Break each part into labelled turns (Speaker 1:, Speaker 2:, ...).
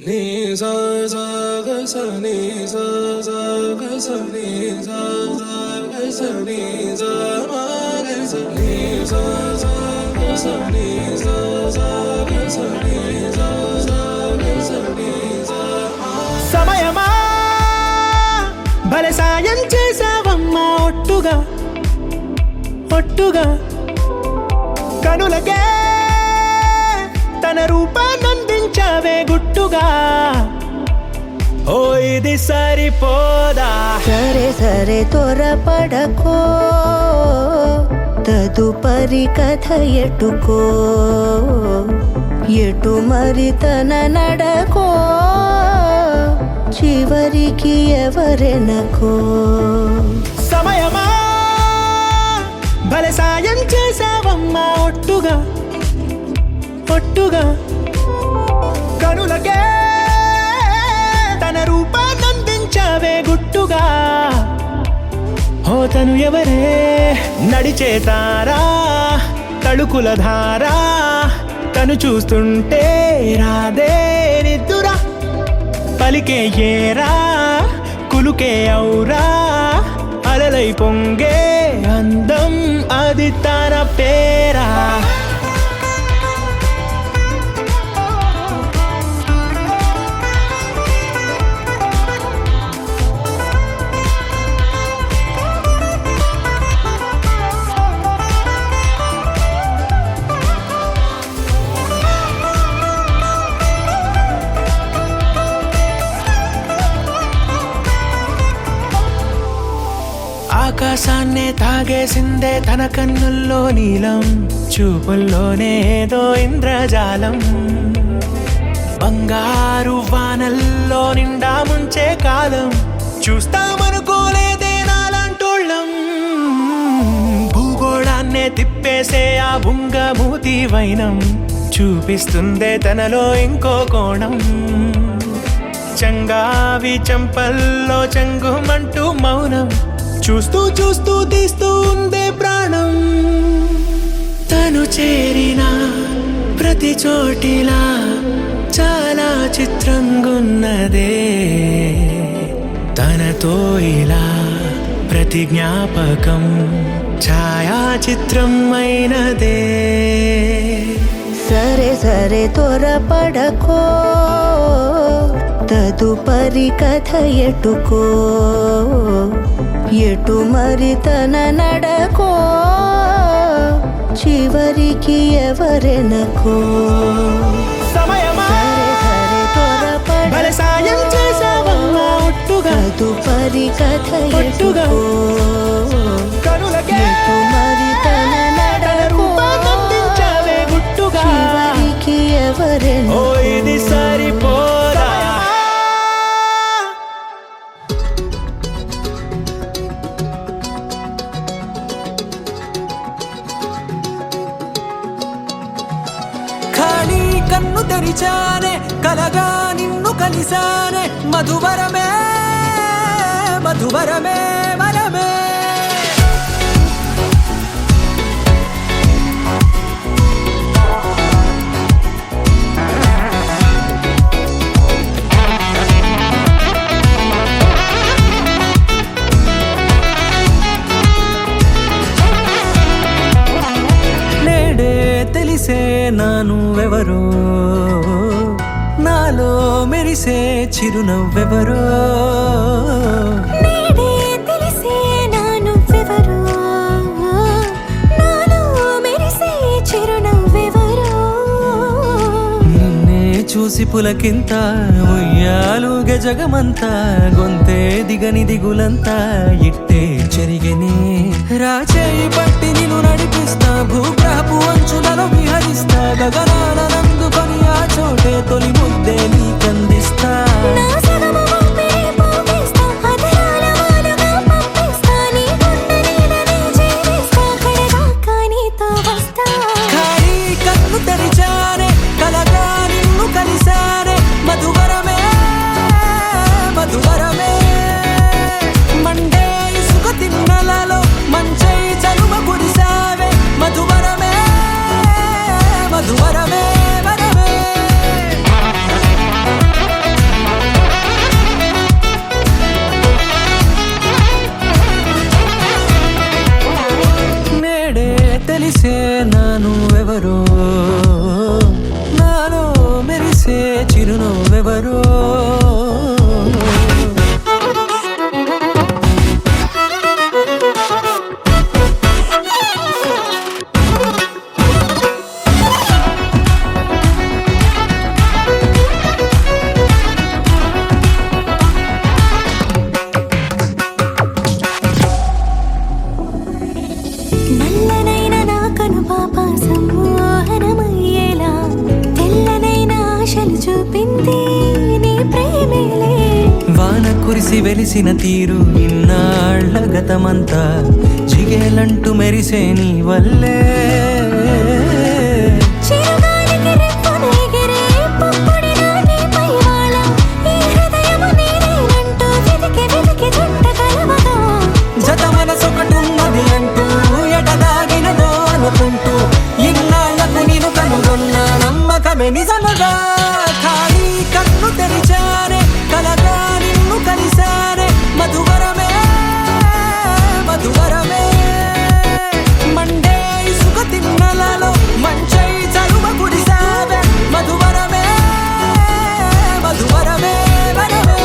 Speaker 1: ni sa sa ga sa ni sa sa ga sa ni sa sa ga sa ni sa ma ga sa ni sa sa ga sa ni sa sa ga sa ni sa sa ga sa ni sa ma
Speaker 2: సమయమా భలే సాయం చేసావమ్మా ఒట్టుగా ఒట్టుగా కనులకే తన రూపాన్నందించావే గుట్టుగా ఓ ఇది సరిపోదా
Speaker 3: సరే సరే త్వరపడకో తదుపరి కథ ఎటుకో ఎటు మరి తన నడకో చివరికి ఎవరెనకో
Speaker 2: సమయమా భలే సాయం చేసావమ్మా ఒట్టుగా ఒట్టుగా కనులకే తన రూపాన్నందించావే గుట్టుగా ఓ తను ఎవరే నడిచే తారా తళుకుల ధారా తను చూస్తుంటే రాదే నిద్దురా పలికే ఏరా కులుకే ఔరా అలలై పొంగే అందం అది తన పేరా ఆకాశాన్నే తాగేసిందే తన కన్నుల్లో నీలం చూపుల్లోనే ఏదో ఇంద్రజాలం బంగారు వానల్లో నిండా ముంచే కాలం చూస్తామనుకోలేదే నాలాంటోళ్ళం భూగోళాన్నే తిప్పేసే ఆ బుంగమూతి వైనం చూపిస్తుందే తనలో ఇంకో కోణం చంగావి చంపల్లో చంగుమంటూ మౌనం చూస్తూ చూస్తూ తీస్తూ ఉందే ప్రాణం తను చేరిన ప్రతి చోటిలా చాలా చిత్రంగున్నదే తనతో ఇలా ప్రతి జ్ఞాపకం ఛాయాచిత్రం అయినదే
Speaker 3: సరే సరే త్వరపడకో తదుపరి కథ ఎటుకో ఎటు మరి తన నడకో చివరికి ఎవరెనకో
Speaker 2: సమయమా
Speaker 3: సరే సరే
Speaker 2: భలే సాయం చేసావమ్మా ఒట్టుగా
Speaker 3: తదుపరి కథ
Speaker 2: ఒట్టుగా
Speaker 3: ఎటుకో
Speaker 2: కనులకే
Speaker 3: ఎటు మరి తన నడకో
Speaker 2: రూపాన్నందించావే గుట్టుగా
Speaker 3: చివరికి
Speaker 2: ఓ
Speaker 3: ఎవరెనకో
Speaker 2: ఇది సరిపోదా
Speaker 4: ఖాళీ కన్ను తెరిచానే కలగా నిన్ను కలిసానే మధువరమే మధువరమే వరమే నేడే తెలిసే నానువెవరో నాలో మెరిసే చిరునవ్వెవరో
Speaker 3: నేడే తెలిసే నానువెవరో నాలో మెరిసే చిరునవ్వెవరో
Speaker 4: నిన్నే చూసి పులకింత ఉయ్యాలుగే జగమంతా గొంతే దిగని దిగులంతా ఇట్టే చెరిగనే రాచేయి పట్టి నిన్ను నడిపిస్తా భూగ్రహపు అంచులలో విహరిస్తా గగనాల నందుకొని ఆ చోటే తొలి ముద్దే నీకందిస్తా
Speaker 3: నా సగమ ఊపిరి పోగిస్తా అధరాల వానగా పంపిస్తా నీ గుండె నీడనే జీవిస్తా కడదాకా నీతో వస్తా
Speaker 4: ఖాళీ కన్ను తెరిచానే కలగా నిన్ను కలిసానే మధువరమే మధువరమే మండే ఇసుక తిన్నలలో మంచై చలువ కురిసావే మధువరమే మధువరమే వరమే చిరునవ్వెవరో
Speaker 3: నల్లనైన నా కనుపాప సమ్మోహనమయ్యేలా తెల్లనైన ఆశలు చూపింది నీ ప్రేమేలే.
Speaker 4: వాన కురిసి వెలిసిన తీరు ఇన్నాళ్ళ గతమంతా జిగేలంటూ మెరిసే నీ వల్లే.
Speaker 3: చిరుగాలికి రెప్పన ఎగిరే పుప్పొడిన నీ పైవాళ ఈ హృదయము నీదేనంటూ వెతికి వెతికి జంట కలవగా
Speaker 4: జత మనసొకటున్నది అంటూ ఎటదాగినదో అనుకుంటూ ఇన్నాళ్లకు నేను కనుగొన్న నమ్మకమే నిజముగా. ఖాళీ కన్ను తెరిచానే కలగా నిన్ను కలిసానే మధువరమే మధువరమే మండే ఇసుక తిన్నలలో మంచై చలువ కురిసావే మధువరమే మధువరమే వరమే.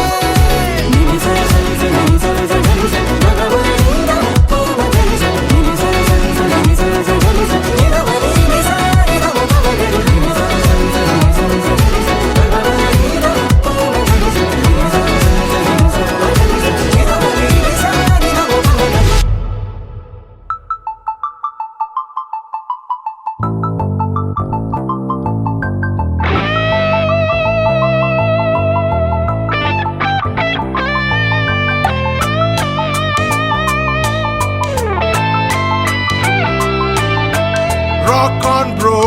Speaker 5: రాక్ ఆన్ బ్రో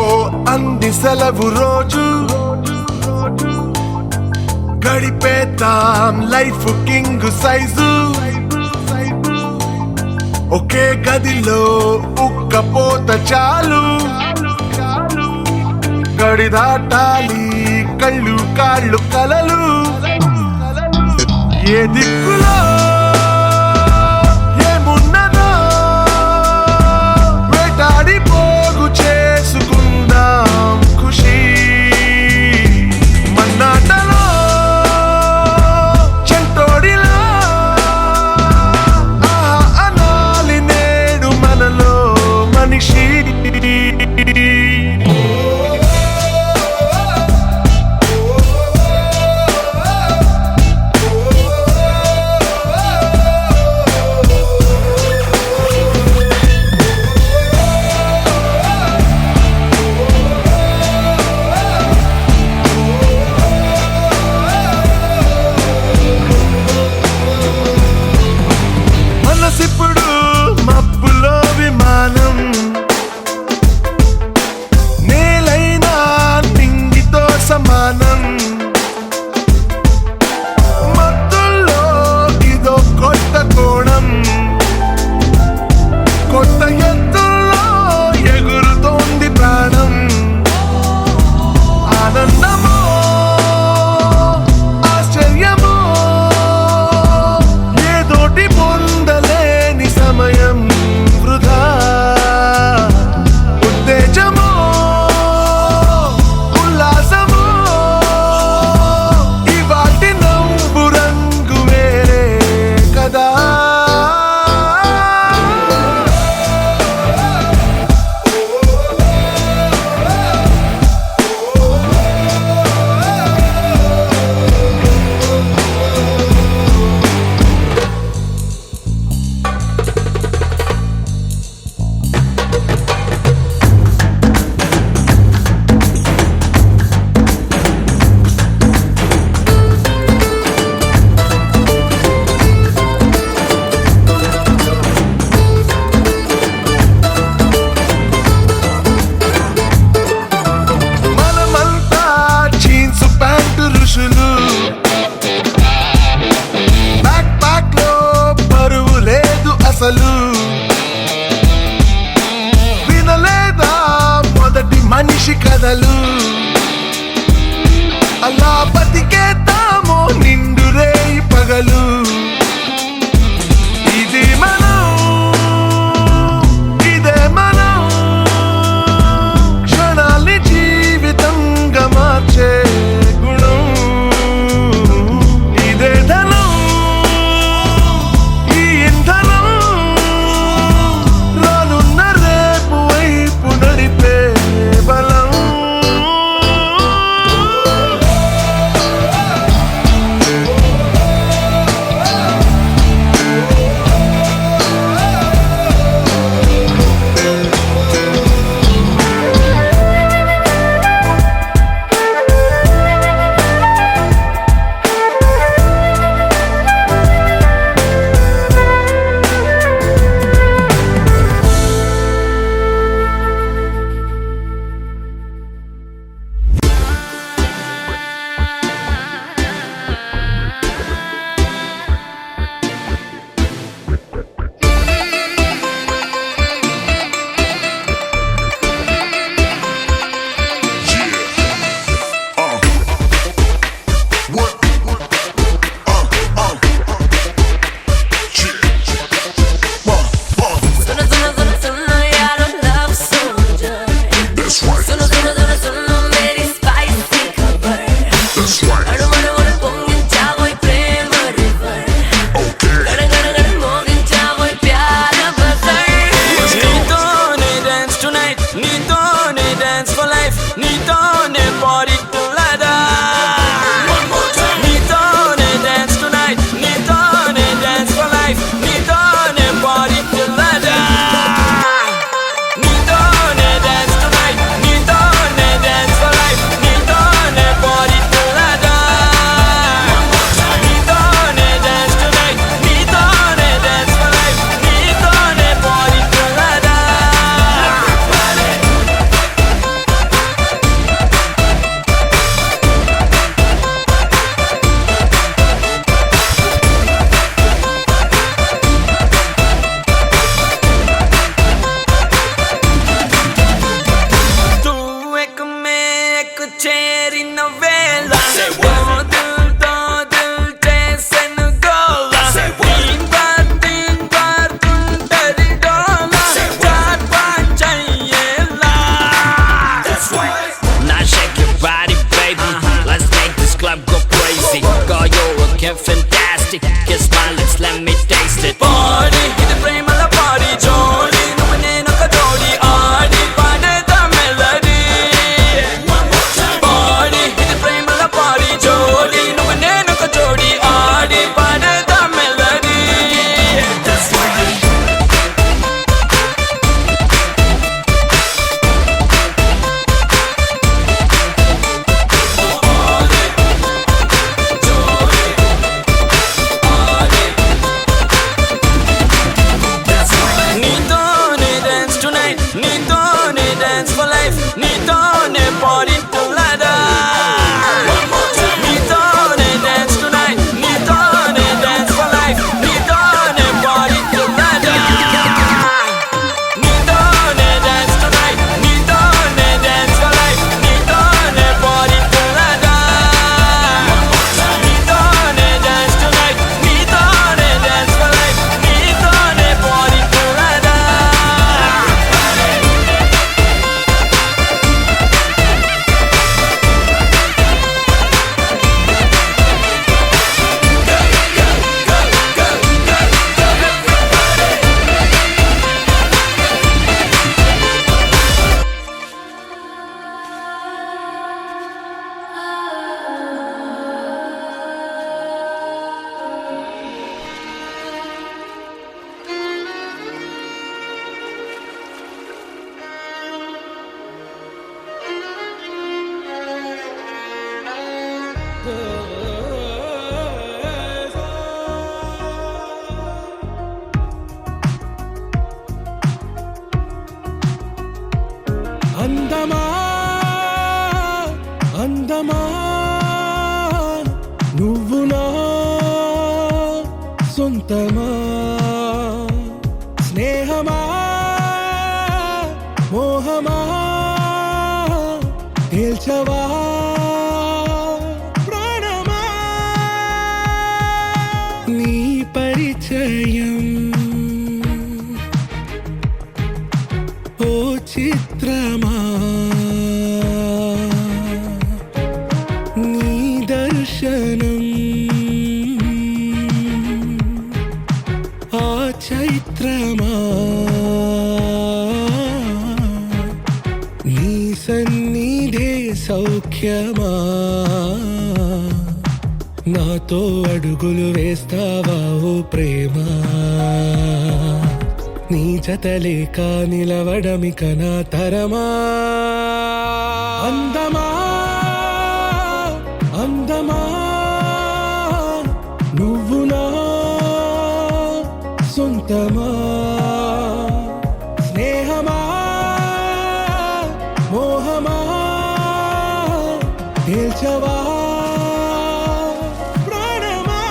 Speaker 5: అంది సెలవు రోజు గడిపేద్దాం లైఫ్ కింగ్ సైజు ఒకే గదిలో ఉక్కపోత చాలు గడి దాటాలి కళ్ళు కాళ్ళు కలలు ఏ దిక్కులో ఏమున్నదో వేటాడి పోగు చేసుకుందాం ఖుషి మన్నాటలో చెంటోడిలా ఆహా అనాలి నేడు మనలో మనిషి.
Speaker 6: crazy. God, you're a fantastic. Kiss my lips, let me taste it. Party, ఇది ప్రేమల party, jolly. నువ్వు నేను ఒక జోడి ఆడి పాడేదా melody. Party, ఇది ప్రేమల party, jolly. నువ్వు నేను ఒక జోడి ఆడి పాడేదా melody. That's right. నీతోనే dance tonight, నీతోనే dance for life, నీతోనే party till I die. నీతోనే dance tonight, నీతోనే dance for life, నీతోనే party till I die. నీతోనే dance tonight, నీతోనే dance for life, నీతోనే party till I die. నీతోనే dance tonight, నీతోనే dance for life, నీతోనే party till I die.
Speaker 2: అందమా అందమా నువ్వు నా సొంతమా స్నేహమా మోహమా తేల్చవా ప్రాణమా నీ పరిచయం ఓ చిత్రమా నీ దర్శనం ఆ చైత్రమా నీ సన్నిధే సౌఖ్యమా నాతో అడుగులు వేస్తావా ఓ ప్రేమ నీ జతలేక నిలవడమిక నా తరమా అందమా అందమా నువ్వు నా సొంతమా స్నేహమా మోహమా తేల్చవా ప్రాణమా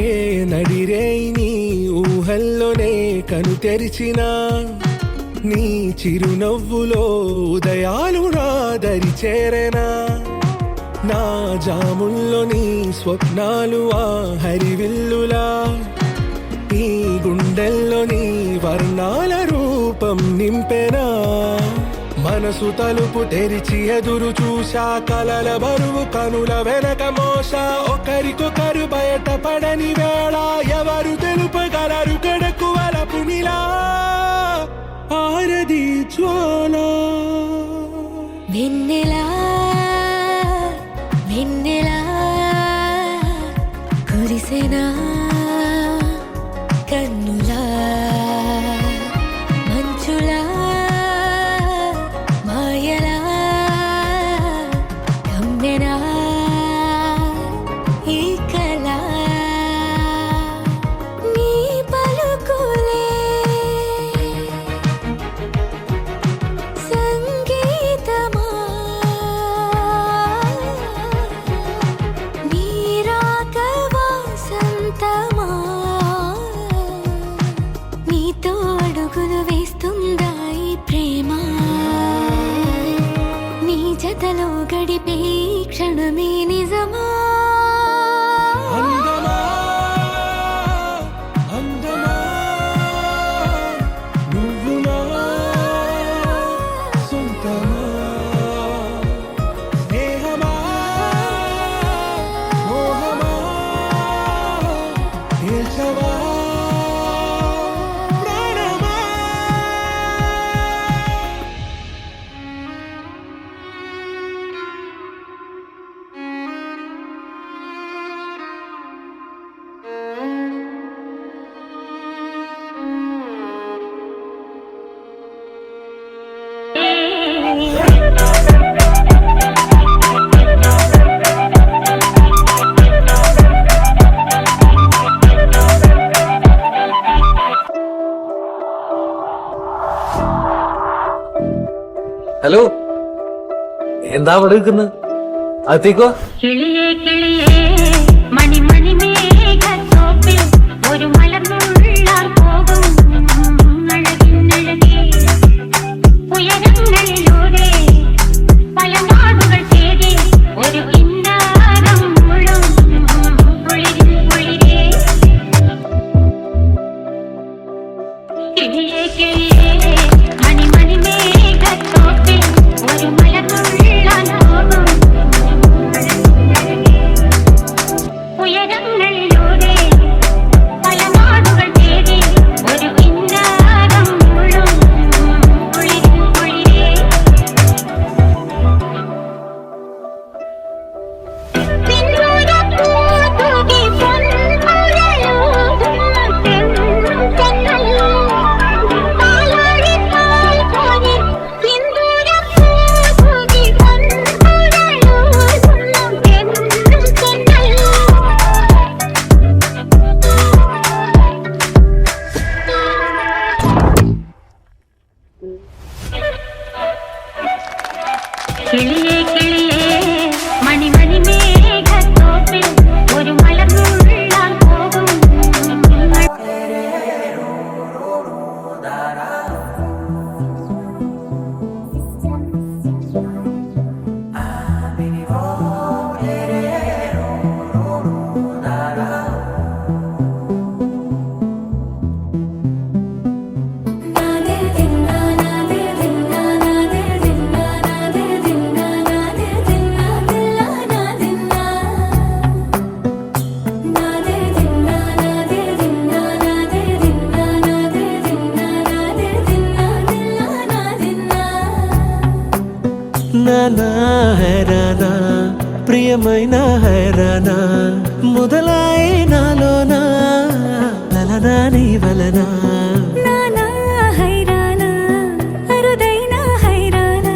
Speaker 2: ఏ నడిరే నీ ఊహల్లోనే కను తెరిచిన నీ చిరునవ్వులో ఉదయాలు నా దరి చేరెనా నా జాముల్లో నీ స్వప్నాలు ఆ హరివిల్లులా ఈ గుండెల్లో నీ వర్ణాల రూపం నింపెనా మనసు తలుపు తెరిచి ఎదురు చూసా కలల బరువు కనుల వెనక మోసా ఒకరికొకరు బయట పడని వేళ ఎవరు తెలుపగలరు గడకు వలపు నిలా ఆరది జ్వాల
Speaker 3: వెన్నెలా వెన్నెలా కురిసెనా కన్నులా మంచులా మాయలా కమ్మెనా ఈ కళ నీ పలుకులే సంగీతమా నీరా
Speaker 7: ഹലോ എന്താ അവിടെ നിൽക്കുന്നത് അകത്തേക്കോ
Speaker 3: കിളിയേ കിളിയേ മണി മണി മേഘത്തോപ്പിൽ ഒരു മലർന്നുള്ളാൽ പോകും അഴകിനഴകേ ഉയരങ്ങളിലൂടെ പല നാടുകൾ തേടി ഒരു കിന്നാരം മുഴും കുളിരിൻ കുളിരേ കിളിയേ കിളിയേ മണി മണി മേഘത്തോപ്പിൽ ഒരു മലർന്നുള്ളാൽ പോകും ഉയരങ്ങളിലൂടെ പല നാടുകൾ തേടി ഒരു കിന്നാരം മുഴും കുളിരിൻ കുളിരേ സിന്ദൂരപ്പൂതൂകി പൊൻമുഴയൂതും തെന്നൽ പാലാഴിപ്പാൽ പോലെ സിന്ദൂരപ്പൂതൂകി പൊൻമുഴയൂതും തെന്നൽ കിളിയേ കിളിയേ മണി മണി മേഘത്തോപ്പിൽ ഒരു മലർന്നുള്ളാൽ പോകും
Speaker 4: నానా హైరానా ప్రియమైన హైరానా మొదలాయి నాలోనా లలనా నీ వలనా
Speaker 3: నానా హైరానా అరుదైన హైరానా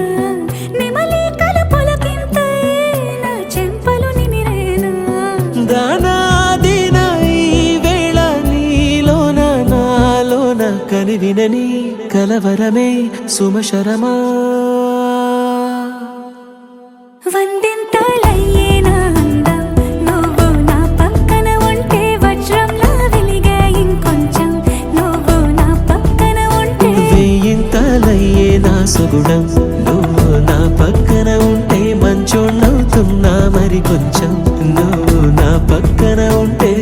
Speaker 3: నెమలి కలపులకింతై నా చెంపలు నిమిరేనా
Speaker 4: దానాదిన ఈ వేళ నీలోన నాలోన కనివినని కలవరమే సుమశరమా
Speaker 3: వందింతలయ్యేనా అందం నువ్వు నా పక్కన ఉంటే వజ్రంలా వెలిగే ఇంకొంచెం నువ్వు నా పక్కన ఉంటే
Speaker 4: వేయింతలయ్యే నా సుగుణం నువ్వు నా పక్కన ఉంటే మంచోణ్ణవుతున్నా మరి కొంచెం నువ్వు నా పక్కన ఉంటే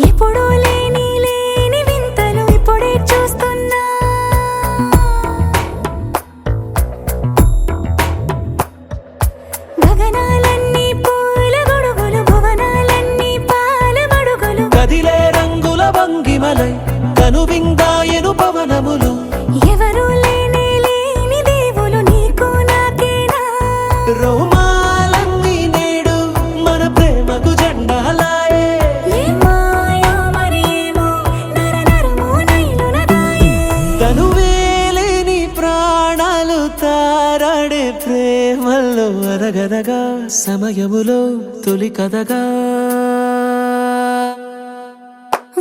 Speaker 3: ఎప్పుడూ లేని లేని వింతలు ఇప్పుడే చూస్తున్నా గగనాలన్నీ పూల గొడుగులు భువనాలన్నీ పాల మడుగులు
Speaker 4: కదిలే రంగుల భంగిమలై కనువిందాయను పవనములు
Speaker 3: ఎవరూ లేని లేని దేవులు నీకు నాకేనా
Speaker 4: రోమాలన్నీ నేడు మన ప్రేమకు జెండాలాయే
Speaker 3: ఏ మాయో మరి ఏమో నరనరమో నైలునదాయే
Speaker 4: తనువేలేని ప్రాణాలు తారాడే ప్రేమల్లో అరగదగా సమయములో తొలి కథగా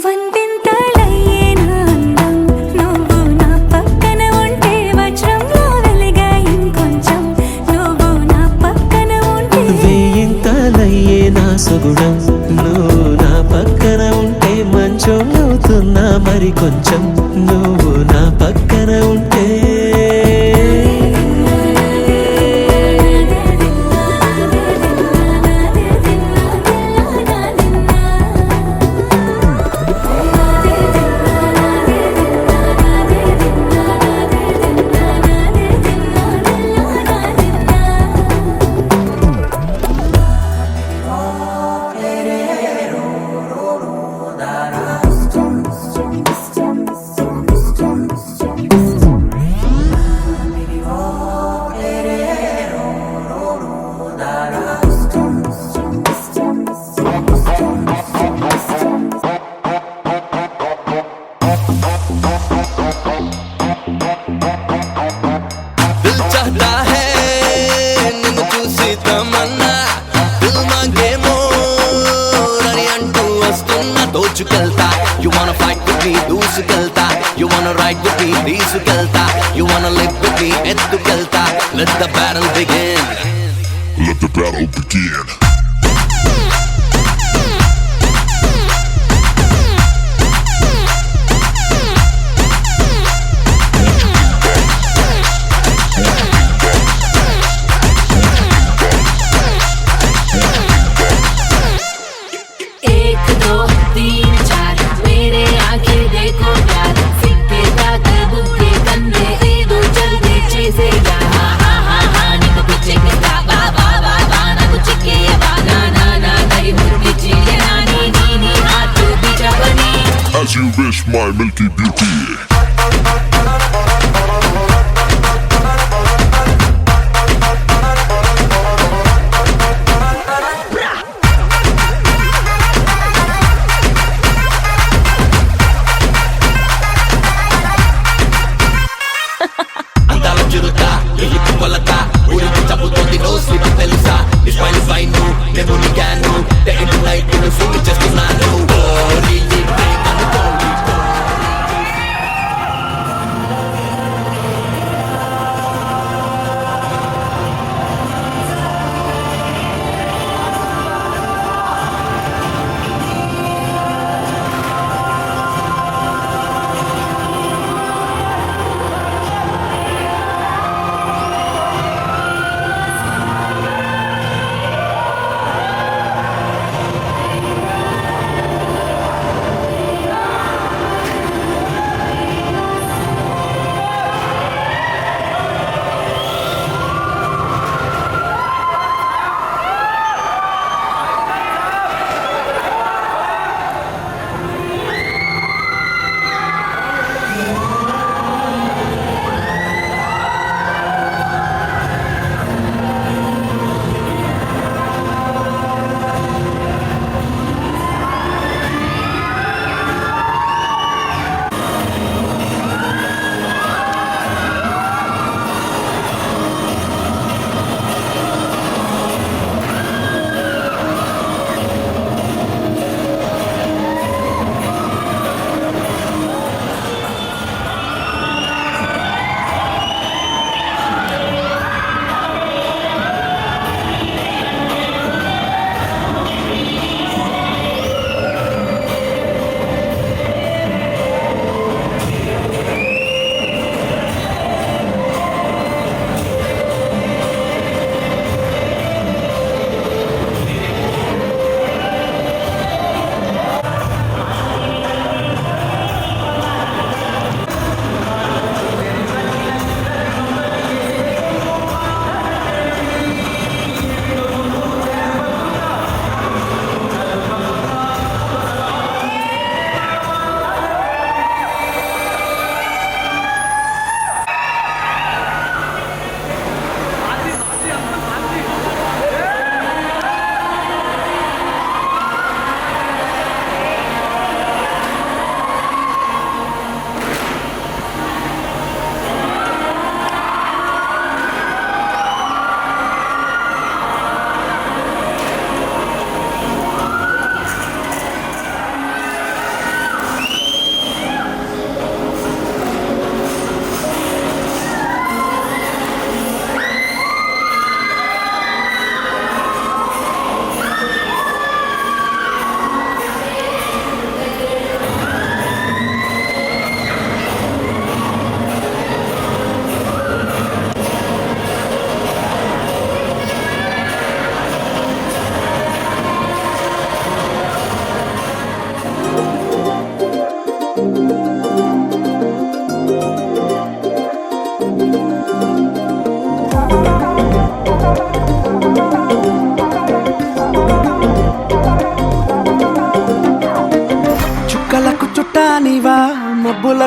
Speaker 3: వందింతలయ్యేనా అందం నువ్వు నా పక్కన ఉంటే వజ్రంలా వెలిగే ఇంకొంచెం నువ్వు నా పక్కన ఉంటే
Speaker 4: వేయింతలయ్యే నా సుగుణం నువ్వు నా పక్కన ఉంటే మంచోళ్ళు మరి కొంచెం నువ్వు నా పక్కన ఉంటే
Speaker 6: దిల్ చాహతా హై నిన్ను చూసి తమన్నా దిల్ మాంగే మోరని అంటూ వస్తున్నా దోచుకెళ్తా you wanna fight with me దూసుకెళ్తా you wanna ride with me తీసుకెళ్తా you wanna live with me ఎత్తుకెళ్తా let the battle begin
Speaker 5: Let the battle begin.
Speaker 3: एक दो तीन चार मेरे आगे देखो प्यार सिक्के दागे बुक्के कन्ने ఏదో జల్దీ చేసేయా నీకు పిచ్చెక్కిస్తా బా బా బా బా నాకు చిక్కేయవా నా నా నా దరి మురికి చేయనా నీ హాత్ బిజవని
Speaker 5: As you wish, my milky beauty.
Speaker 6: అందాల చిరుత ఎయ్యి పువ్వులత ఊరికి చప్పుతోంది నో స్లిప్ తెలుసా ఇస్మాయిల్ ఫైన్ నేను నిగాను డే ఇంటూ నైట్ నేను ఫుల్ చేస్తున్నాను ఓరి ఈ ప్రేమను తోడి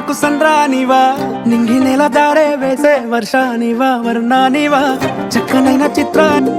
Speaker 2: కనులకు సంద్రానివా నింగి నెల దారే వేసే వర్షానివా వర్ణానివా చక్కనైన చిత్రాన్ని